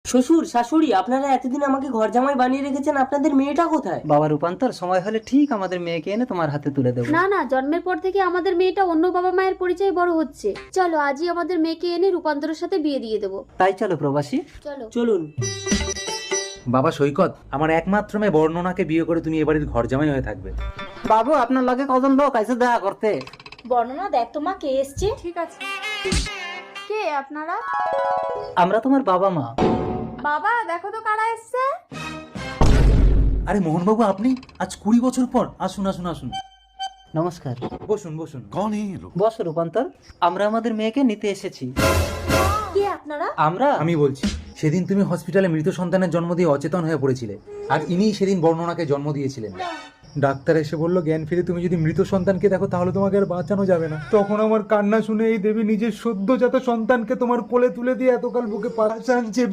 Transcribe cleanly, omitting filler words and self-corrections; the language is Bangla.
শ্বশুর শাশুড়ি, আপনারা এতদিন আমাকে ঘর জামাই বানিয়ে রেখেছেন, আপনাদের মেয়েটা কোথায়? বাবা রূপান্তর, সময় হলে ঠিক আমাদের মেয়েকে এনে তোমার হাতে তুলে দেবো। না না, জন্মের পর থেকে আমাদের মেয়েটা অন্য বাবা মায়ের পরিচয়ে বড় হচ্ছে। চলো আজই আমাদের মেয়েকে এনে রূপান্তরের সাথে বিয়ে দিয়ে দেবো। তাই চলো প্রবাসী। চলো। চলুন। বাবা সৈকত, আমার একমাত্র মেয়ে বর্ণনাকে বিয়ে করে তুমি এবাড়ির ঘর জামাই হয়ে থাকবে। বাবু, আপনার লগে কজন লোক আইছে দেখা করতে? বর্ণনা দেখ তো মা কে এসছে। ঠিক আছে। কে আপনারা? আমরা তোমার বাবা মা। বাবা দেখো তো কারা এসছে। আরে মোহনবাবু, আপনি আজ 20 বছর পর, আসুন আসুন আসুন, নমস্কার। বসুন বসুন। বস রূপান্তর, আমরা আমাদের মেয়েকে নিতে এসেছি। কে আপনারা? আমরা আমি বলছি, সেদিন তুমি হসপিটালে মৃত সন্তানের জন্ম দিয়ে অচেতন হয়ে পড়েছিলে, আর ইনিই সেদিন বর্ণনাকে জন্ম দিয়েছিলেন। ডাক্তার এসে বলল, জ্ঞান ফিরে তুমি যদি মৃত সন্তানকে দেখো তাহলে তোমাকে আর বাঁচানো যাবে না। তখন আমার কান্না শুনে এই দেবী নিজের সদ্যজাত সন্তানকে তোমার কোলে তুলে দিয়ে এতকাল বুকে পাশান